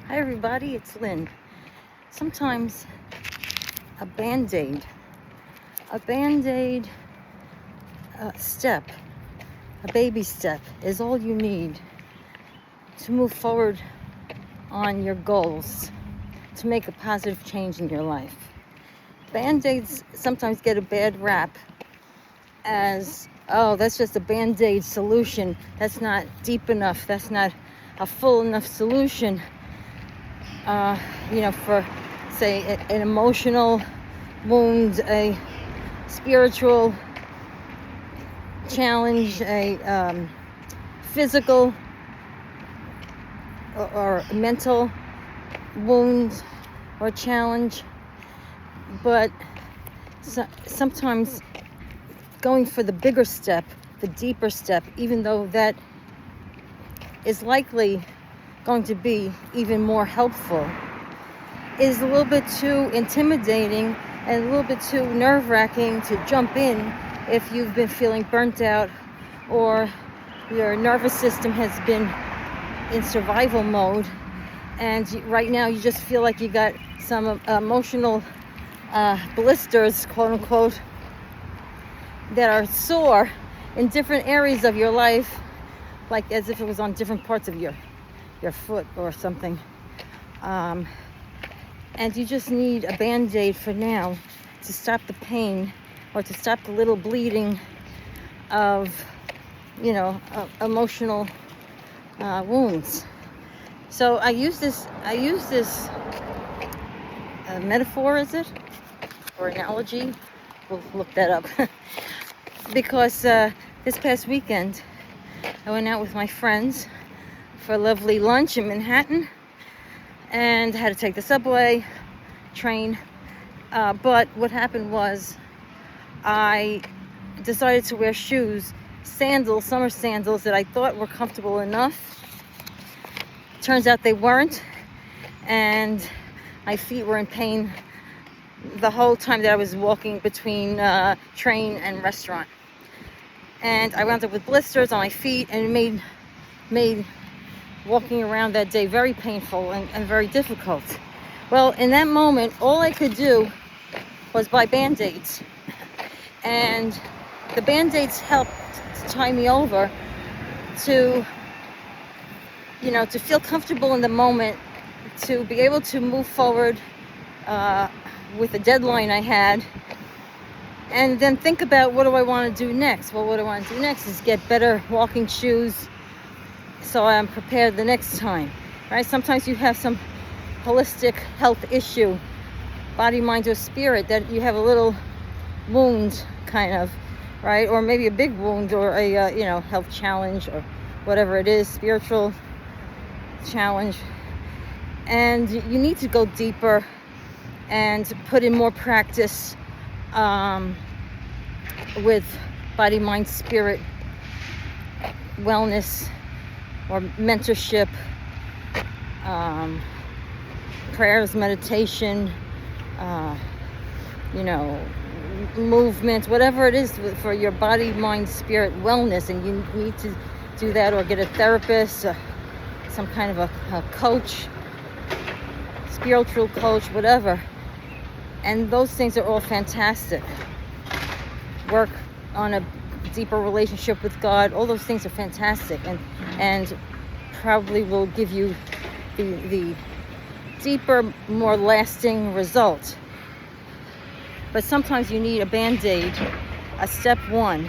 Hi everybody, it's Lynn. Sometimes a BandAid step, a baby step is all you need to move forward on your goals, to make a positive change in your life. BandAids sometimes get a bad rap as, oh, that's just a BandAid solution. That's not deep enough. That's not a full enough solution. For, say, an emotional wound, a spiritual challenge, a physical or mental wound or challenge. But sometimes going for the bigger step, the deeper step, even though that is likely going to be even more helpful, is a little bit too intimidating and a little bit too nerve-wracking to jump in if you've been feeling burnt out or your nervous system has been in survival mode, and right now you just feel like you got some emotional blisters, quote unquote, that are sore in different areas of your life, like as if it was on different parts of your foot or something. And you just need a BandAid for now to stop the pain or to stop the little bleeding of, emotional wounds. So I use this metaphor, is it? Or analogy? We'll look that up. Because this past weekend, I went out with my friends for a lovely lunch in Manhattan, and had to take the subway, train. But what happened was I decided to wear shoes, summer sandals that I thought were comfortable enough. Turns out they weren't, and my feet were in pain the whole time that I was walking between train and restaurant. And I wound up with blisters on my feet, and it made walking around that day very painful and very difficult. Well, in that moment, all I could do was buy BandAids. And the BandAids helped to tie me over to feel comfortable in the moment, to be able to move forward with the deadline I had, and then think about, what do I want to do next? Well, what I want to do next is get better walking shoes so I'm prepared the next time, right? Sometimes you have some holistic health issue, body, mind, or spirit, that you have a little wound, kind of, right? Or maybe a big wound, or a health challenge, or whatever it is, spiritual challenge. And you need to go deeper and put in more practice with body, mind, spirit wellness, or mentorship, prayers, meditation, movement, whatever it is for your body, mind, spirit wellness. And you need to do that, or get a therapist, some kind of a coach, spiritual coach, whatever. And those things are all fantastic. Work on a deeper relationship with God. All those things are fantastic, and probably will give you the deeper, more lasting result. But sometimes you need a BandAid, a step one.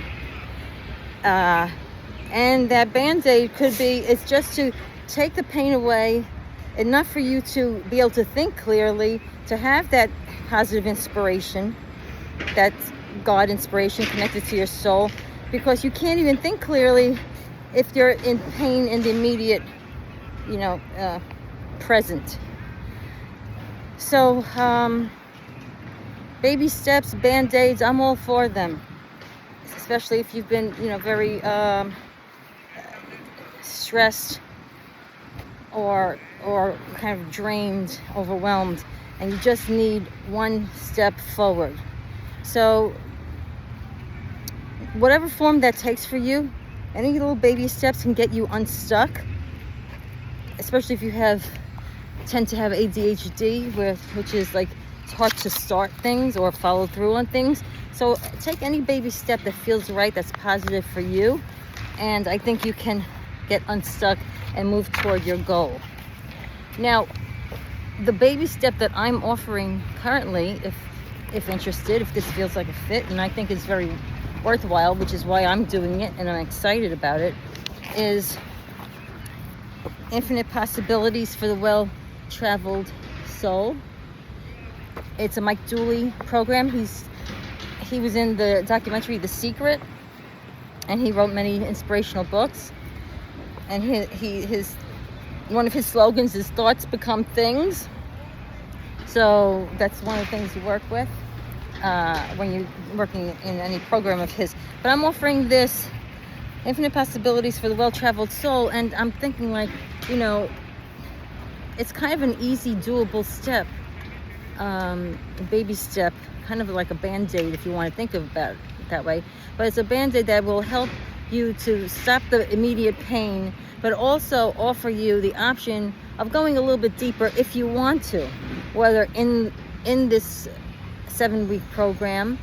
And that BandAid it's just to take the pain away, enough for you to be able to think clearly, to have that positive inspiration, that God inspiration connected to your soul, because you can't even think clearly if you're in pain in the immediate, present. So, baby steps, BandAids, I'm all for them. Especially if you've been, very stressed or kind of drained, overwhelmed, and you just need one step forward. So, whatever form that takes for you, any little baby steps can get you unstuck, especially if you have tend to have ADHD, which is like it's hard to start things or follow through on things. So take any baby step that feels right, that's positive for you, and I think you can get unstuck and move toward your goal. Now, the baby step that I'm offering currently, if interested, if this feels like a fit, and I think it's very worthwhile, which is why I'm doing it and I'm excited about it, is Infinite Possibilities for the Well-Traveled Soul. It's a Mike Dooley program. He was in the documentary The Secret, and he wrote many inspirational books. And his one of his slogans is "Thoughts Become Things." So that's one of the things you work with when you're working in any program of his. But I'm offering this Infinite Possibilities for the Well-Traveled Soul, and I'm thinking, like, you know, it's kind of an easy, doable step, a baby step, kind of like a BandAid if you want to think about it that way. But it's a BandAid that will help you to stop the immediate pain, but also offer you the option of going a little bit deeper if you want to, whether in this 7-week program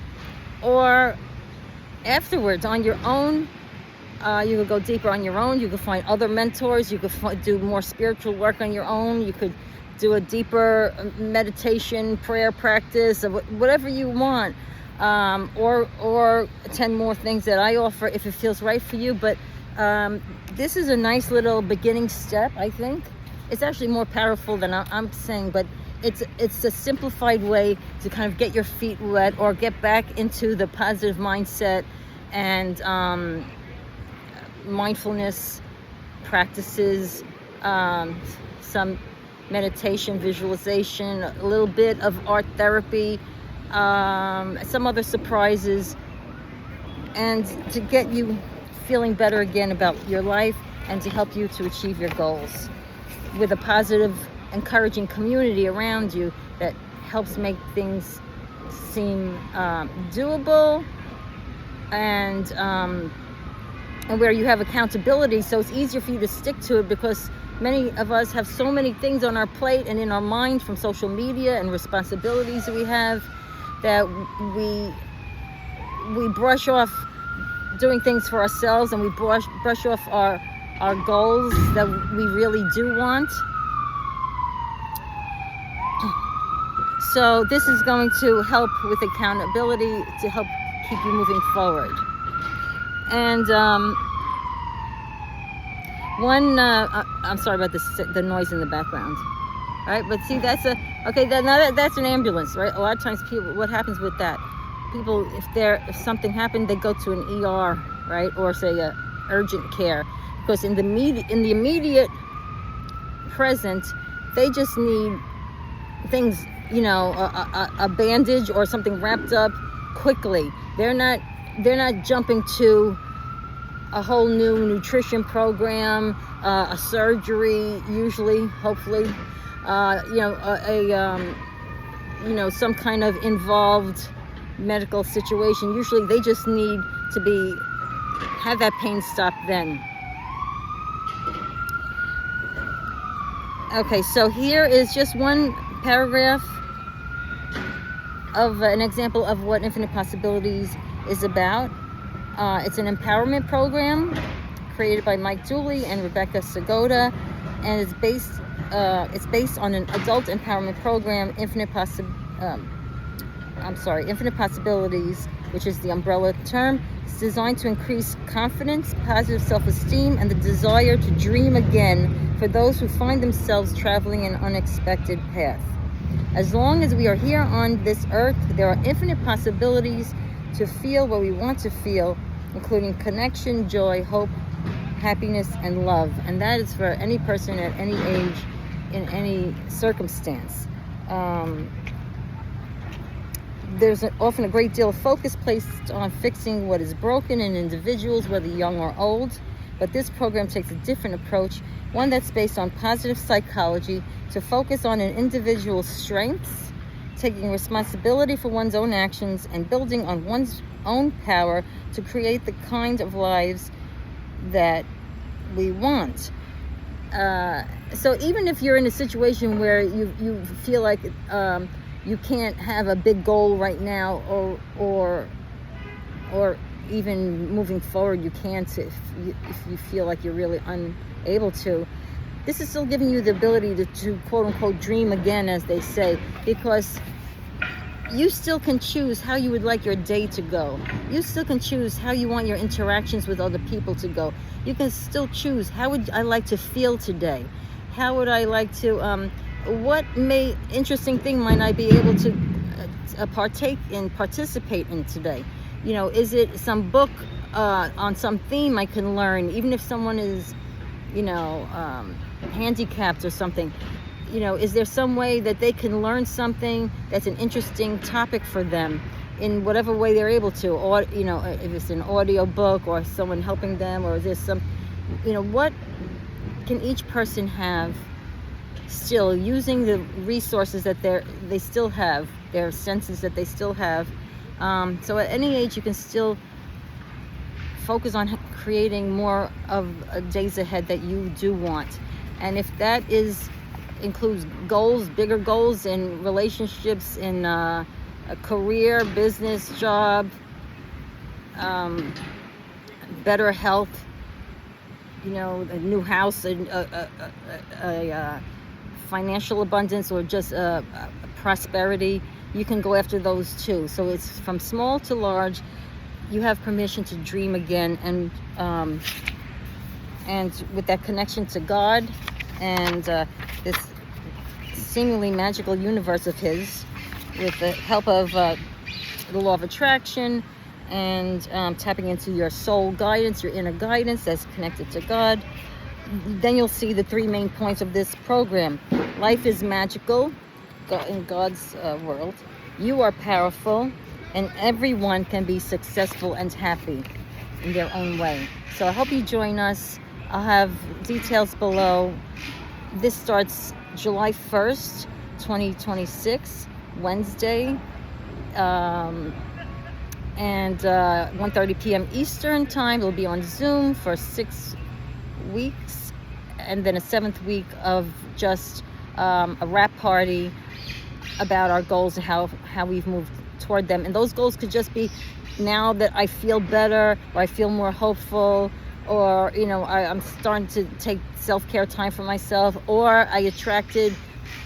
or afterwards on your own. You could go deeper on your own. You could find other mentors. You could do more spiritual work on your own. You could do a deeper meditation, prayer practice, or whatever you want, or attend more things that I offer if it feels right for you. But this is a nice little beginning step, I think. It's actually more powerful than I'm saying, but it's a simplified way to kind of get your feet wet or get back into the positive mindset and mindfulness practices, some meditation, visualization, a little bit of art therapy, some other surprises, and to get you feeling better again about your life and to help you to achieve your goals with a positive, encouraging community around you that helps make things seem doable, and where you have accountability, so it's easier for you to stick to it, because many of us have so many things on our plate and in our mind from social media and responsibilities that we have, that we brush off doing things for ourselves, and we brush off our goals that we really do want. So this is going to help with accountability to help keep you moving forward. And I'm sorry about the noise in the background. All right, but see, that's an ambulance, right? A lot of times people, what happens with that? People, if something happened, they go to an ER, right? Or say a urgent care, because in the immediate present, they just need things, you know, a bandage or something wrapped up quickly. They're not jumping to a whole new nutrition program, a surgery, usually, hopefully, some kind of involved medical situation. Usually they just need to have that pain stop then. Okay, so here is just one paragraph of an example of what Infinite Possibilities is about. It's an empowerment program created by Mike Dooley and Rebecca Sagoda, and it's based on an adult empowerment program, Infinite Possibilities, which is the umbrella term. It's designed to increase confidence, positive self-esteem, and the desire to dream again for those who find themselves traveling an unexpected path. As long as we are here on this earth, there are infinite possibilities to feel what we want to feel, including connection, joy, hope, happiness, and love. And that is for any person at any age, in any circumstance. There's often a great deal of focus placed on fixing what is broken in individuals, whether young or old. But this program takes a different approach, one that's based on positive psychology, to focus on an individual's strengths, taking responsibility for one's own actions, and building on one's own power to create the kind of lives that we want. So even if you're in a situation where you feel like you can't have a big goal right now, or even moving forward you can't, if you feel like you're really unable to, this is still giving you the ability to quote unquote dream again, as they say, because you still can choose how you would like your day to go. You still can choose how you want your interactions with other people to go. You can still choose, how would I like to feel today? How would I like to, what interesting thing might I be able to participate in today? Is it some book on some theme I can learn, even if someone is, handicapped or something? Is there some way that they can learn something that's an interesting topic for them in whatever way they're able to? Or, if it's an audio book or someone helping them, or is there some, what can each person have still using the resources that they still have, their senses that they still have? So at any age, you can still focus on creating more of days ahead that you do want. And if that includes goals, bigger goals in relationships, in a career, business, job, better health, a new house, a financial abundance, or just prosperity, you can go after those too. So it's from small to large. You have permission to dream again, and with that connection to God and this seemingly magical universe of his, with the help of the law of attraction, and tapping into your soul guidance, your inner guidance that's connected to God, then you'll see the three main points of this program. Life is magical in God's world. You are powerful, and everyone can be successful and happy in their own way. So I hope you join us. I'll have details below. This starts July 1st, 2026, Wednesday, and 1:30 p.m. Eastern time. It'll be on Zoom for 6 weeks, and then a 7th week of just a wrap party about our goals and how we've moved toward them. And those goals could just be, now that I feel better, or I feel more hopeful, or I'm starting to take self-care time for myself, or I attracted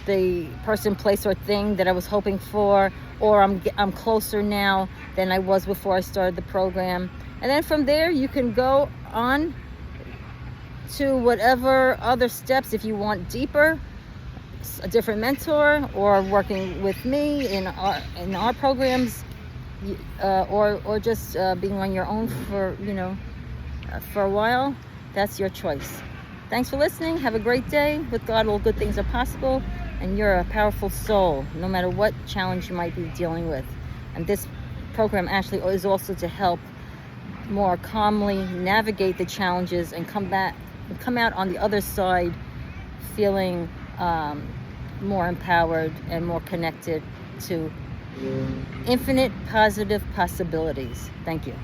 the person, place, or thing that I was hoping for, or I'm closer now than I was before I started the program. And then from there you can go on to whatever other steps, if you want deeper, a different mentor, or working with me in our programs, or just being on your own for a while. That's your choice. Thanks for listening. Have a great day. With God, all good things are possible, and you're a powerful soul, no matter what challenge you might be dealing with. And this program actually is also to help more calmly navigate the challenges and come out on the other side feeling more empowered and more connected to infinite positive possibilities. Thank you.